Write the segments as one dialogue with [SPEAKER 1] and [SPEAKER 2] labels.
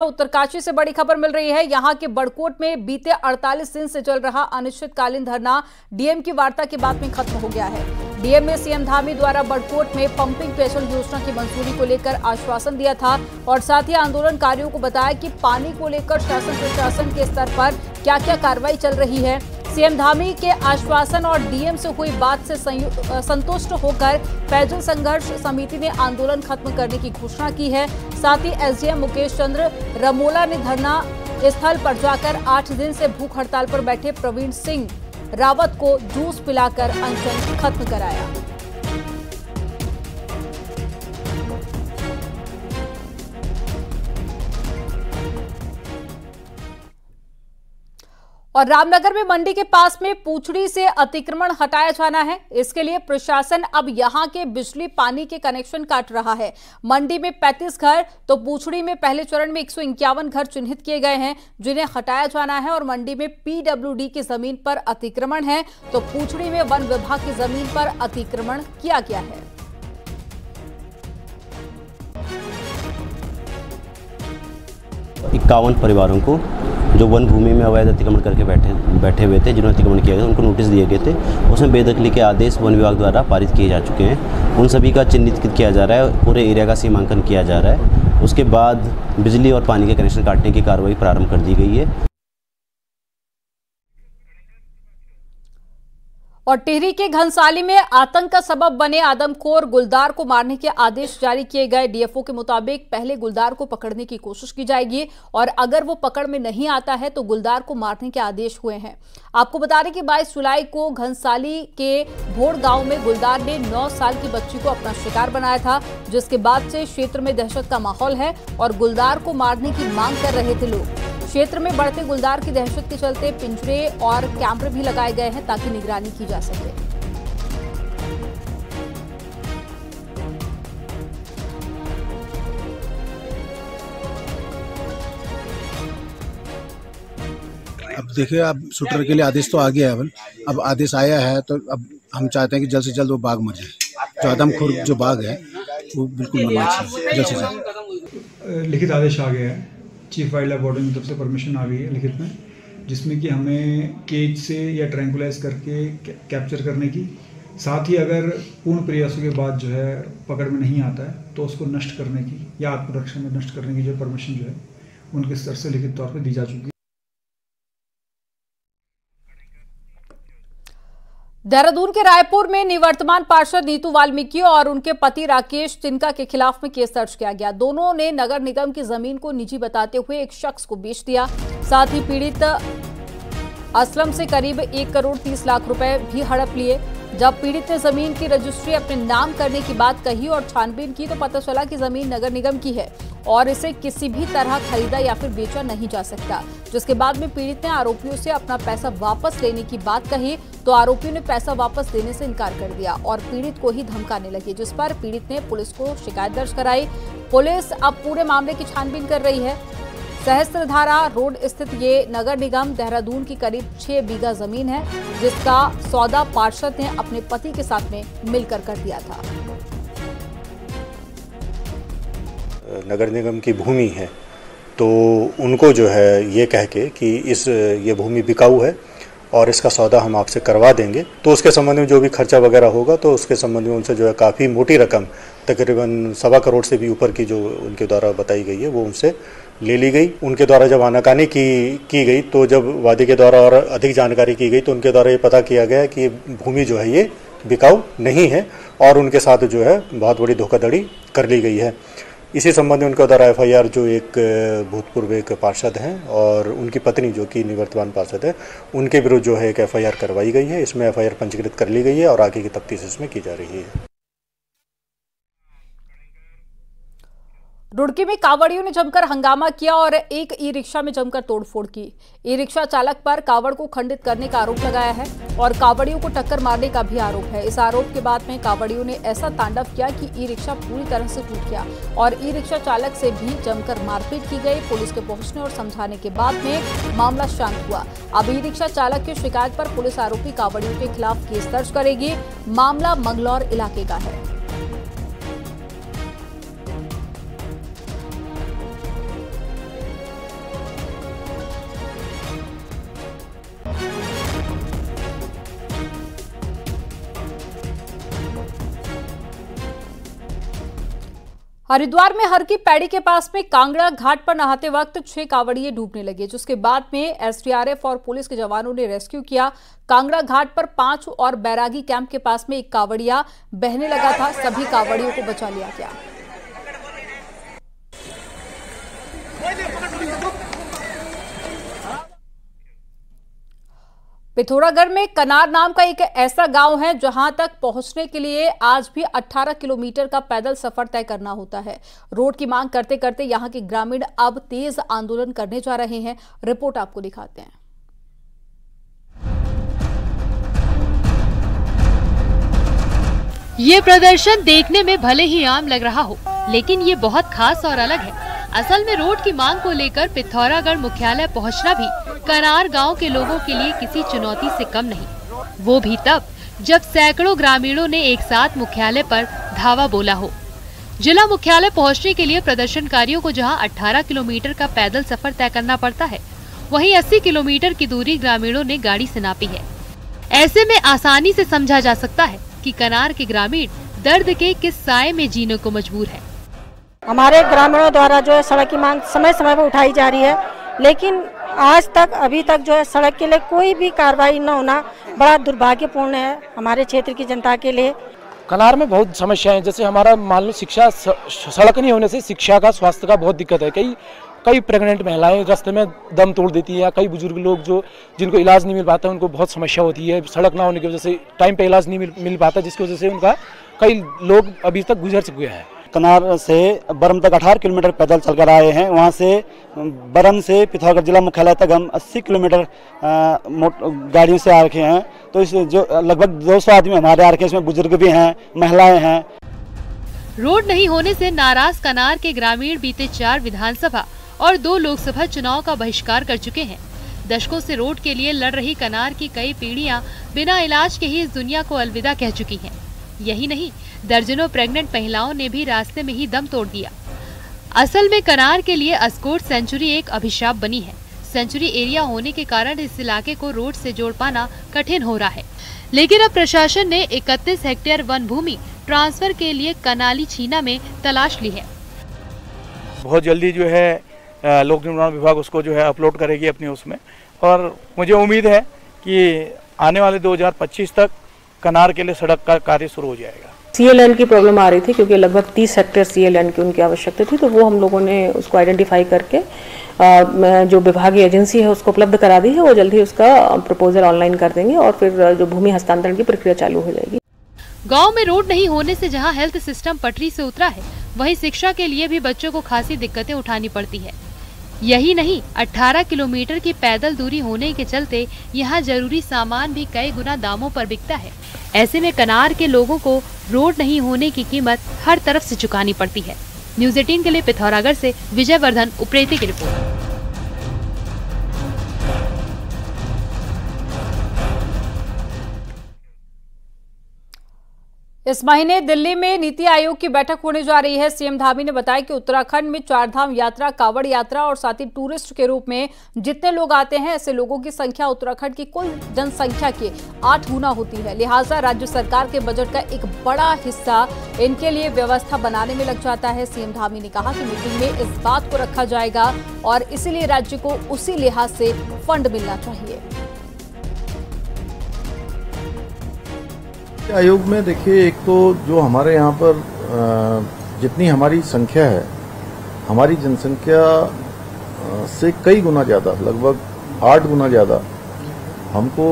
[SPEAKER 1] उत्तरकाशी से बड़ी खबर मिल रही है। यहां के बड़कोट में बीते 48 दिन से चल रहा अनिश्चितकालीन धरना डीएम की वार्ता के बाद में खत्म हो गया है। डीएम ने सीएम धामी द्वारा बड़कोट में पंपिंग पेयजल योजना की मंजूरी को लेकर आश्वासन दिया था और साथ ही आंदोलनकारियों को बताया कि पानी को लेकर शासन प्रशासन के स्तर पर क्या क्या कार्रवाई चल रही है। सीएम धामी के आश्वासन और डीएम से हुई बात से संतुष्ट होकर पेयजल संघर्ष समिति ने आंदोलन खत्म करने की घोषणा की है। साथ ही एसडीएम मुकेश चंद्र रमोला ने धरना स्थल पर जाकर 8 दिन से भूख हड़ताल पर बैठे प्रवीण सिंह रावत को जूस पिलाकर अनशन खत्म कराया। और रामनगर में मंडी के पास में पूछड़ी से अतिक्रमण हटाया जाना है। इसके लिए प्रशासन अब यहां के बिजली पानी के कनेक्शन काट रहा है। मंडी में 35 घर तो पूछड़ी में पहले चरण में 151 घर चिन्हित किए गए हैं जिन्हें हटाया जाना है। और मंडी में पीडब्ल्यूडी की जमीन पर अतिक्रमण है तो पूछड़ी में वन विभाग की जमीन पर अतिक्रमण किया गया है।
[SPEAKER 2] 51 परिवारों को जो वन भूमि में अवैध अतिक्रमण करके बैठे हुए थे, जिन्होंने अतिक्रमण किया गया उनको नोटिस दिए गए थे। उसमें बेदखली के आदेश वन विभाग द्वारा पारित किए जा चुके हैं। उन सभी का चिन्हित किया जा रहा है, पूरे एरिया का सीमांकन किया जा रहा है। उसके बाद बिजली और पानी के कनेक्शन काटने की कार्रवाई प्रारंभ कर दी गई है।
[SPEAKER 1] और टिहरी के घनसाली में आतंक का सबब बने आदमखोर गुलदार को मारने के आदेश जारी किए गए। डीएफओ के मुताबिक पहले गुलदार को पकड़ने की कोशिश की जाएगी और अगर वो पकड़ में नहीं आता है तो गुलदार को मारने के आदेश हुए हैं। आपको बता दें कि 22 जुलाई को घनसाली के भोड़ गांव में गुलदार ने 9 साल की बच्ची को अपना शिकार बनाया था, जिसके बाद से क्षेत्र में दहशत का माहौल है और गुलदार को मारने की मांग कर रहे थे लोग। क्षेत्र में बढ़ते गुलदार की दहशत के चलते पिंजरे और कैमरे भी लगाए गए हैं ताकि निगरानी की जा सके।
[SPEAKER 3] अब देखिए, अब शूटर के लिए आदेश तो आ गया है। अब आदेश आया है तो अब हम चाहते हैं कि जल्द से जल्द वो बाघ मर जाए। जो आदमखोर जो बाघ है वो बिल्कुल मरना चाहिए जल्द से जल्द।
[SPEAKER 4] लिखित आदेश आ गया है, चीफ वाइल्ड लाइफ वार्डन की तरफ से परमिशन आ गई है लिखित में, जिसमें कि हमें केज से या ट्रैंकुलाइज करके कैप्चर करने की, साथ ही अगर पूर्ण प्रयासों के बाद जो है पकड़ में नहीं आता है तो उसको नष्ट करने की या आत्मरक्षा में नष्ट करने की जो परमिशन जो है उनके स्तर से लिखित तौर पर दी जा चुकी है।
[SPEAKER 1] देहरादून के रायपुर में निवर्तमान पार्षद नीतू वाल्मीकि और उनके पति राकेश तिनका के खिलाफ में केस दर्ज किया गया। दोनों ने नगर निगम की जमीन को निजी बताते हुए एक शख्स को बेच दिया। साथ ही पीड़ित असलम से करीब 1 करोड़ 30 लाख रुपए भी हड़प लिए। जब पीड़ित ने जमीन की रजिस्ट्री अपने नाम करने की बात कही और छानबीन की तो पता चला कि जमीन नगर निगम की है और इसे किसी भी तरह खरीदा या फिर बेचा नहीं जा सकता। जिसके बाद में पीड़ित ने आरोपियों से अपना पैसा वापस लेने की बात कही तो आरोपियों ने पैसा वापस देने से इनकार कर दिया और पीड़ित को ही धमकाने लगे, जिस पर पीड़ित ने पुलिस को शिकायत दर्ज कराई। पुलिस अब पूरे मामले की छानबीन कर रही है। सहस्त्रधारा रोड स्थित ये नगर निगम देहरादून की करीब 6 बीघा जमीन है, जिसका सौदा पार्षद ने अपने पति के साथ में मिलकर कर दिया था।
[SPEAKER 5] नगर निगम की भूमि है तो उनको जो है ये कह के कि ये भूमि बिकाऊ है और इसका सौदा हम आपसे करवा देंगे, तो उसके संबंध में जो भी खर्चा वगैरह होगा तो उसके संबंध में उनसे जो है काफ़ी मोटी रकम, तकरीबन 1.25 करोड़ से भी ऊपर की जो उनके द्वारा बताई गई है वो उनसे ले ली गई। उनके द्वारा जब आनाकानी की गई तो जब वादी के द्वारा और अधिक जानकारी की गई तो उनके द्वारा ये पता किया गया कि भूमि जो है ये बिकाऊ नहीं है और उनके साथ जो है बहुत बड़ी धोखाधड़ी कर ली गई है। इसी संबंध में उनके द्वारा एफआईआर जो एक भूतपूर्व एक पार्षद हैं और उनकी पत्नी जो कि निवर्तमान पार्षद है उनके विरुद्ध जो है एक एफआईआर करवाई गई है। इसमें एफआईआर पंजीकृत कर ली गई है और आगे की तफ्तीश इसमें की जा रही है।
[SPEAKER 1] रुड़की में कावड़ियों ने जमकर हंगामा किया और एक ई रिक्शा में जमकर तोड़फोड़ की। ई रिक्शा चालक पर कावड़ को खंडित करने का आरोप लगाया है और कावड़ियों को टक्कर मारने का भी आरोप है। इस आरोप के बाद में कावड़ियों ने ऐसा तांडव किया कि ई रिक्शा पूरी तरह से टूट गया और ई रिक्शा चालक से भी जमकर मारपीट की गई। पुलिस के पहुंचने और समझाने के बाद में मामला शांत हुआ। अब ई रिक्शा चालक की शिकायत पर पुलिस आरोपी कावड़ियों के खिलाफ केस दर्ज करेगी। मामला मंगलौर इलाके का है। हरिद्वार में हर की पैड़ी के पास में कांगड़ा घाट पर नहाते वक्त 6 कांवड़िए डूबने लगे, जिसके बाद में एसडीआरएफ और पुलिस के जवानों ने रेस्क्यू किया। कांगड़ा घाट पर 5 और बैरागी कैंप के पास में एक कांवड़िया बहने लगा था। सभी कांवड़ियों को बचा लिया गया। पिथौरागढ़ में कनार नाम का एक ऐसा गांव है जहां तक पहुंचने के लिए आज भी 18 किलोमीटर का पैदल सफर तय करना होता है। रोड की मांग करते करते यहां के ग्रामीण अब तेज आंदोलन करने जा रहे हैं। रिपोर्ट आपको दिखाते हैं।
[SPEAKER 6] ये प्रदर्शन देखने में भले ही आम लग रहा हो, लेकिन ये बहुत खास और अलग है। असल में रोड की मांग को लेकर पिथौरागढ़ मुख्यालय पहुंचना भी कनार गांव के लोगों के लिए किसी चुनौती से कम नहीं। वो भी तब जब सैकड़ों ग्रामीणों ने एक साथ मुख्यालय पर धावा बोला हो। जिला मुख्यालय पहुंचने के लिए प्रदर्शनकारियों को जहां 18 किलोमीटर का पैदल सफर तय करना पड़ता है, वहीं 80 किलोमीटर की दूरी ग्रामीणों ने गाड़ी से नापी है। ऐसे में आसानी से समझा जा सकता है कि कनार के ग्रामीण दर्द के किस साए में जीने को मजबूर है।
[SPEAKER 7] हमारे ग्रामीणों द्वारा जो है सड़क की मांग समय समय पर उठाई जा रही है, लेकिन आज तक अभी तक जो है सड़क के लिए कोई भी कार्रवाई न होना बड़ा दुर्भाग्यपूर्ण है हमारे क्षेत्र की जनता के लिए।
[SPEAKER 8] कनार में बहुत समस्या है, जैसे हमारा मान लो शिक्षा, सड़क नहीं होने से शिक्षा का, स्वास्थ्य का बहुत दिक्कत है। कई प्रेग्नेंट महिलाएं रास्ते में दम तोड़ देती है, या कई बुजुर्ग लोग जिनको इलाज नहीं मिल पाता, उनको बहुत समस्या होती है। सड़क ना होने की वजह से टाइम पे इलाज नहीं मिल पाता, जिसकी वजह से उनका कई लोग अभी तक गुजर चुके हैं।
[SPEAKER 9] कनार से बरम तक 18 किलोमीटर पैदल चलकर आए हैं। वहां से बरम से पिथौरागढ़ जिला मुख्यालय तक हम 80 किलोमीटर गाड़ियों से आ रखे हैं। तो इस जो लगभग 200 आदमी हमारे आ रखे हैं, इसमें बुजुर्ग भी हैं, महिलाएं हैं।
[SPEAKER 6] रोड नहीं होने से नाराज कनार के ग्रामीण बीते 4 विधानसभा और 2 लोकसभा चुनाव का बहिष्कार कर चुके हैं। दशकों से रोड के लिए लड़ रही कनार की कई पीढ़ियां बिना इलाज के ही इस दुनिया को अलविदा कह चुकी हैं। यही नहीं, दर्जनों प्रेग्नेंट महिलाओं ने भी रास्ते में ही दम तोड़ दिया। असल में कनार के लिए अस्कोट सेंचुरी एक अभिशाप बनी है। सेंचुरी एरिया होने के कारण इस इलाके को रोड से जोड़ पाना कठिन हो रहा है। लेकिन अब प्रशासन ने 31 हेक्टेयर वन भूमि ट्रांसफर के लिए कनाली छीना में तलाश ली है।
[SPEAKER 8] बहुत जल्दी जो है लोक निर्माण विभाग उसको जो है अपलोड करेगी अपनी उसमें, और मुझे उम्मीद है कि आने वाले 2025 तक कनार के लिए सड़क का कार्य शुरू हो जाएगा।
[SPEAKER 10] सीएलएन की प्रॉब्लम आ रही थी, क्योंकि लगभग 30 हेक्टेयर सीएलएन की उनकी आवश्यकता थी, तो वो हम लोगों ने उसको आइडेंटिफाई करके जो विभागीय एजेंसी है उसको उपलब्ध करा दी है। वो जल्द ही उसका प्रपोजल ऑनलाइन कर देंगे और फिर जो भूमि हस्तांतरण की प्रक्रिया चालू हो जाएगी।
[SPEAKER 6] गांव में रोड नहीं होने से जहां हेल्थ सिस्टम पटरी से उतरा है, वहीं शिक्षा के लिए भी बच्चों को खासी दिक्कतें उठानी पड़ती है। यही नहीं, 18 किलोमीटर की पैदल दूरी होने के चलते यहाँ जरूरी सामान भी कई गुना दामों पर बिकता है। ऐसे में कनार के लोगों को रोड नहीं होने की कीमत हर तरफ से चुकानी पड़ती है। न्यूज़ 18 के लिए पिथौरागढ़ से विजय वर्धन उप्रेती की रिपोर्ट।
[SPEAKER 1] इस महीने दिल्ली में नीति आयोग की बैठक होने जा रही है। सीएम धामी ने बताया कि उत्तराखंड में 4 धाम यात्रा, कांवड़ यात्रा और साथ ही टूरिस्ट के रूप में जितने लोग आते हैं, ऐसे लोगों की संख्या उत्तराखंड की कुल जनसंख्या के 8 गुना होती है। लिहाजा राज्य सरकार के बजट का एक बड़ा हिस्सा इनके लिए व्यवस्था बनाने में लग जाता है। सीएम धामी ने कहा कि मीटिंग में इस बात को रखा जाएगा और इसीलिए राज्य को उसी लिहाज से फंड मिलना चाहिए।
[SPEAKER 11] आयोग में देखिए, एक तो जो हमारे यहाँ पर जितनी हमारी संख्या है, हमारी जनसंख्या से कई गुना ज़्यादा, लगभग 8 गुना ज़्यादा हमको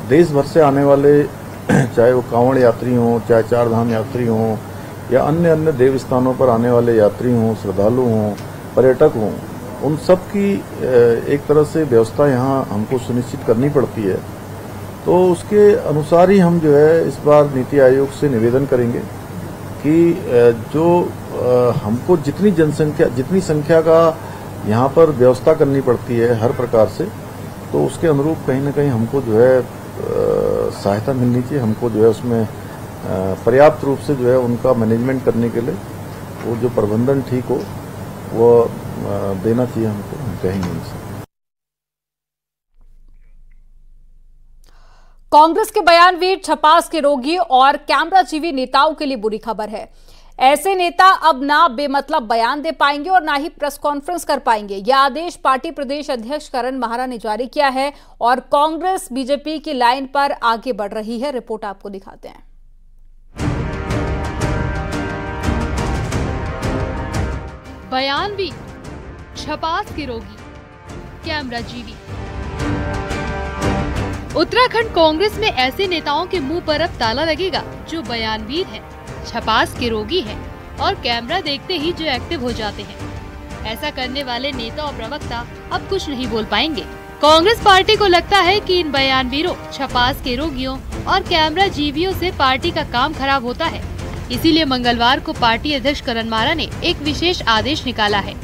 [SPEAKER 11] देश भर से आने वाले, चाहे वो कांवड़ यात्री हों, चाहे 4 धाम यात्री हों, या अन्य देव स्थानों पर आने वाले यात्री हों, श्रद्धालु हों, पर्यटक हों, उन सब की एक तरह से व्यवस्था यहाँ हमको सुनिश्चित करनी पड़ती है। तो उसके अनुसार ही हम जो है इस बार नीति आयोग से निवेदन करेंगे कि जो हमको जितनी संख्या का यहाँ पर व्यवस्था करनी पड़ती है हर प्रकार से, तो उसके अनुरूप कहीं ना कहीं हमको जो है सहायता मिलनी चाहिए। हमको जो है उसमें पर्याप्त रूप से जो है उनका मैनेजमेंट करने के लिए वो जो प्रबंधन ठीक हो वो देना चाहिए हमको, हम कहेंगे उनसे।
[SPEAKER 1] कांग्रेस के बयानवीर, छपास के रोगी और कैमराजीवी नेताओं के लिए बुरी खबर है। ऐसे नेता अब ना बेमतलब बयान दे पाएंगे और ना ही प्रेस कॉन्फ्रेंस कर पाएंगे। यह आदेश पार्टी प्रदेश अध्यक्ष करण माहरा ने जारी किया है और कांग्रेस बीजेपी की लाइन पर आगे बढ़ रही है। रिपोर्ट आपको दिखाते हैं।
[SPEAKER 6] बयान भी छपास के रोगी, कैमरा जीवी। उत्तराखंड कांग्रेस में ऐसे नेताओं के मुंह पर अब ताला लगेगा जो बयानवीर हैं, छपास के रोगी हैं और कैमरा देखते ही जो एक्टिव हो जाते हैं। ऐसा करने वाले नेता और प्रवक्ता अब कुछ नहीं बोल पाएंगे। कांग्रेस पार्टी को लगता है कि इन बयानवीरों, छपास के रोगियों और कैमरा जीवियों से पार्टी का काम खराब होता है। इसीलिए मंगलवार को पार्टी अध्यक्ष करण माहरा ने एक विशेष आदेश निकाला है।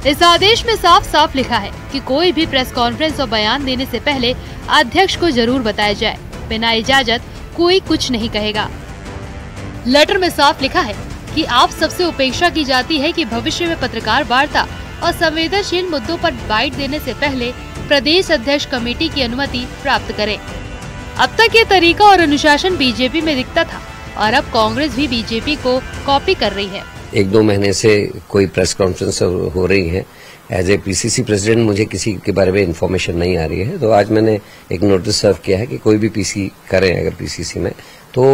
[SPEAKER 6] इस आदेश में साफ साफ लिखा है कि कोई भी प्रेस कॉन्फ्रेंस और बयान देने से पहले अध्यक्ष को जरूर बताया जाए। बिना इजाजत कोई कुछ नहीं कहेगा। लेटर में साफ लिखा है कि आप सबसे अपेक्षा की जाती है कि भविष्य में पत्रकार वार्ता और संवेदनशील मुद्दों पर बाइट देने से पहले प्रदेश अध्यक्ष कमेटी की अनुमति प्राप्त करें। अब तक ये तरीका और अनुशासन बीजेपी में दिखता था और अब कांग्रेस भी बीजेपी को कॉपी कर रही है।
[SPEAKER 12] 1-2 महीने से कोई प्रेस कॉन्फ्रेंस हो रही है। एज ए पीसीसी प्रेसिडेंट मुझे किसी के बारे में इन्फॉर्मेशन नहीं आ रही है, तो आज मैंने एक नोटिस सर्व किया है कि कोई भी पीसी करें अगर पीसीसी में तो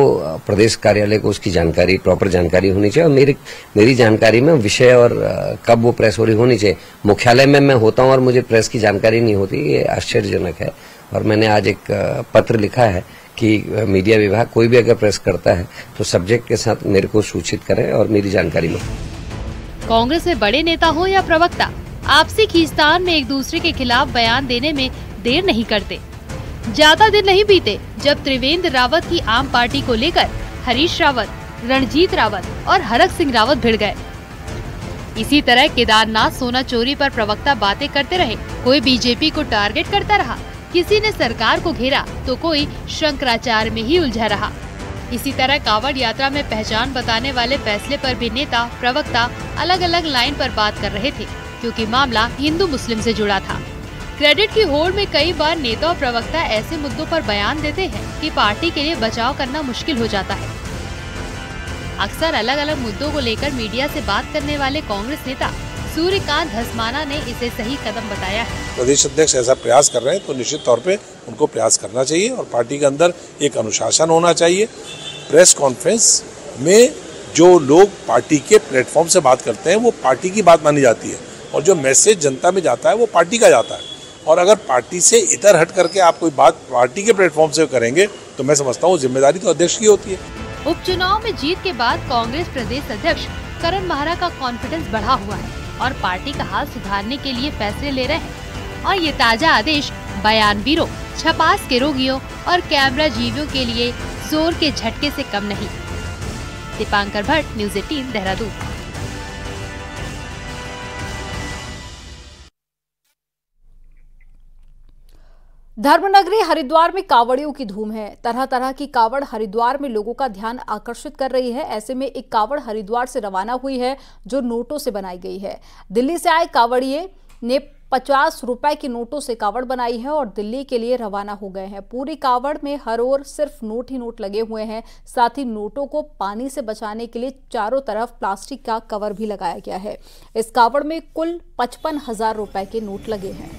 [SPEAKER 12] प्रदेश कार्यालय को उसकी जानकारी, प्रॉपर जानकारी होनी चाहिए। और मेरी जानकारी में विषय और कब वो प्रेस हो रही होनी चाहिए। मुख्यालय में मैं होता हूं और मुझे प्रेस की जानकारी नहीं होती, ये आश्चर्यजनक है। और मैंने आज एक पत्र लिखा है कि मीडिया विभाग कोई भी अगर प्रेस करता है तो सब्जेक्ट के साथ मेरे को सूचित करें और मेरी जानकारी में।
[SPEAKER 6] कांग्रेस में बड़े नेता हो या प्रवक्ता, आपसी खींचतान में एक दूसरे के खिलाफ बयान देने में देर नहीं करते। ज्यादा दिन नहीं बीते जब त्रिवेंद्र रावत की आम पार्टी को लेकर हरीश रावत, रणजीत रावत और हरक सिंह रावत भिड़ गए। इसी तरह केदारनाथ सोना चोरी पर प्रवक्ता बातें करते रहे, कोई बीजेपी को टारगेट करता रहा, किसी ने सरकार को घेरा तो कोई शंकराचार्य में ही उलझा रहा। इसी तरह कांवड़ यात्रा में पहचान बताने वाले फैसले पर भी नेता प्रवक्ता अलग अलग लाइन पर बात कर रहे थे, क्योंकि मामला हिंदू मुस्लिम से जुड़ा था। क्रेडिट की होड़ में कई बार नेता और प्रवक्ता ऐसे मुद्दों पर बयान देते हैं कि पार्टी के लिए बचाव करना मुश्किल हो जाता है। अक्सर अलग अलग मुद्दों को लेकर मीडिया से बात करने वाले कांग्रेस नेता सूर्यकांत धस्माना ने इसे सही कदम बताया है।
[SPEAKER 13] प्रदेश अध्यक्ष ऐसा प्रयास कर रहे हैं तो निश्चित तौर पे उनको प्रयास करना चाहिए और पार्टी के अंदर एक अनुशासन होना चाहिए। प्रेस कॉन्फ्रेंस में जो लोग पार्टी के प्लेटफॉर्म से बात करते हैं वो पार्टी की बात मानी जाती है और जो मैसेज जनता में जाता है वो पार्टी का जाता है। और अगर पार्टी से इधर हट करके आप कोई बात पार्टी के प्लेटफॉर्म से करेंगे तो मैं समझता हूँ जिम्मेदारी तो अध्यक्ष की होती है।
[SPEAKER 6] उपचुनाव में जीत के बाद कांग्रेस प्रदेश अध्यक्ष करण माहरा का कॉन्फिडेंस बढ़ा हुआ है और पार्टी का हाल सुधारने के लिए फैसले ले रहे हैं। और ये ताजा आदेश बयानवीरों, छपास के रोगियों और कैमरा जीवियों के लिए जोर के झटके से कम नहीं। दीपांकर भट्ट, न्यूज़ 18, देहरादून।
[SPEAKER 1] धर्मनगरी हरिद्वार में कावड़ियों की धूम है। तरह तरह की कावड़ हरिद्वार में लोगों का ध्यान आकर्षित कर रही है। ऐसे में एक कावड़ हरिद्वार से रवाना हुई है जो नोटों से बनाई गई है। दिल्ली से आए कावड़िए ने 50 रुपए की नोटों से कावड़ बनाई है और दिल्ली के लिए रवाना हो गए हैं। पूरी कावड़ में हर ओर सिर्फ नोट ही नोट लगे हुए हैं। साथ ही नोटों को पानी से बचाने के लिए चारों तरफ प्लास्टिक का कवर भी लगाया गया है। इस कावड़ में कुल 55,000 रुपए के नोट लगे हैं।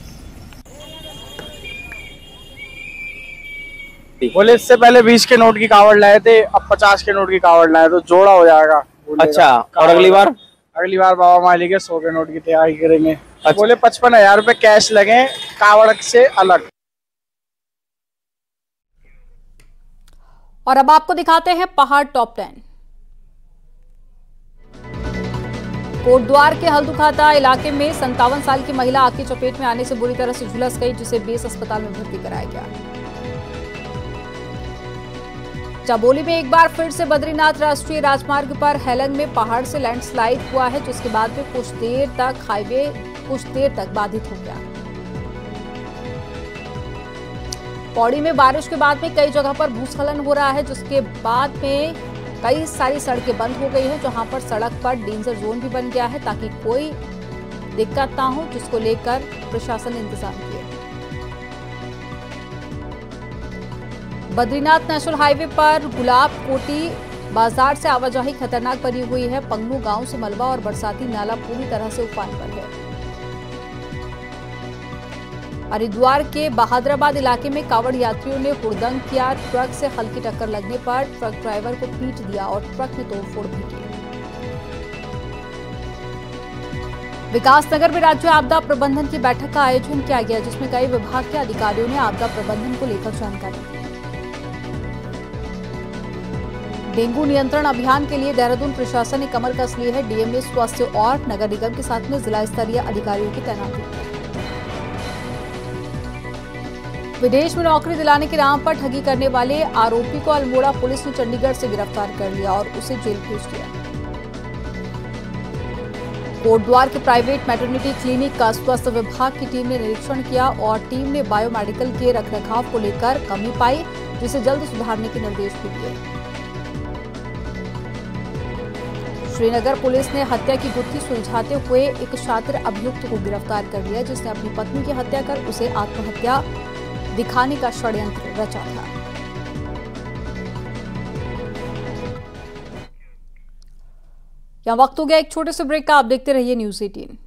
[SPEAKER 14] बोले इससे पहले 20 के नोट की कावड़ लाए थे, अब 50 के नोट की कावड़ लाए तो जोड़ा हो जाएगा।
[SPEAKER 15] अच्छा, और अगली बार
[SPEAKER 14] बाबा माली के 100 के नोट की तैयारी करेंगे। अच्छा। बोले 55,000 रुपए कैश लगे कावड़ से अलग।
[SPEAKER 1] और अब आपको दिखाते हैं पहाड़ टॉप 10। कोटद्वार के हल्दुखाता इलाके में 57 साल की महिला आग की चपेट में आने से बुरी तरह से झुलस गई, जिसे बेस अस्पताल में भर्ती कराया गया। चमोली में एक बार फिर से बद्रीनाथ राष्ट्रीय राजमार्ग पर हेलंग में पहाड़ से लैंडस्लाइड हुआ है, जिसके बाद में कुछ देर तक हाईवे बाधित हो गया। पौड़ी में बारिश के बाद में कई जगह पर भूस्खलन हो रहा है, जिसके बाद में कई सारी सड़कें बंद हो गई हैं, जहां पर सड़क पर डेंजर जोन भी बन गया है ताकि कोई दिक्कत ना हो, जिसको लेकर प्रशासन ने इंतजाम किए। बद्रीनाथ नेशनल हाईवे पर गुलाब कोटी बाजार से आवाजाही खतरनाक बनी हुई है। पंगनू गांव से मलबा और बरसाती नाला पूरी तरह से उफान पर है। हरिद्वार के बहादुराबाद इलाके में कावड़ यात्रियों ने हुड़दंग किया। ट्रक से हल्की टक्कर लगने पर ट्रक ड्राइवर को पीट दिया और ट्रक में तोड़फोड़ भी की। विकासनगर में राज्य आपदा प्रबंधन की बैठक का आयोजन किया गया, जिसमें कई विभाग के अधिकारियों ने आपदा प्रबंधन को लेकर जानकारी दी। डेंगू नियंत्रण अभियान के लिए देहरादून प्रशासन ने कमर कस ली है। डीएमए स्वास्थ्य और नगर निगम के साथ में जिला स्तरीय अधिकारियों की तैनाती। विदेश में नौकरी दिलाने के नाम पर ठगी करने वाले आरोपी को अल्मोड़ा पुलिस ने चंडीगढ़ से गिरफ्तार कर लिया और उसे जेल भेज दिया। कोटद्वार के प्राइवेट मैटरनिटी क्लिनिक का स्वास्थ्य विभाग की टीम ने निरीक्षण किया और टीम ने बायोमेडिकल के रखरखाव को लेकर कमी पाई, जिसे जल्द सुधारने के निर्देश भी दिए। श्रीनगर पुलिस ने हत्या की गुत्थी सुलझाते हुए एक शातिर अभियुक्त को गिरफ्तार कर लिया, जिसने अपनी पत्नी की हत्या कर उसे आत्महत्या दिखाने का षड्यंत्र रचा था। यहाँ वक्त हो गया एक छोटे से ब्रेक का। आप देखते रहिए न्यूज़ 18।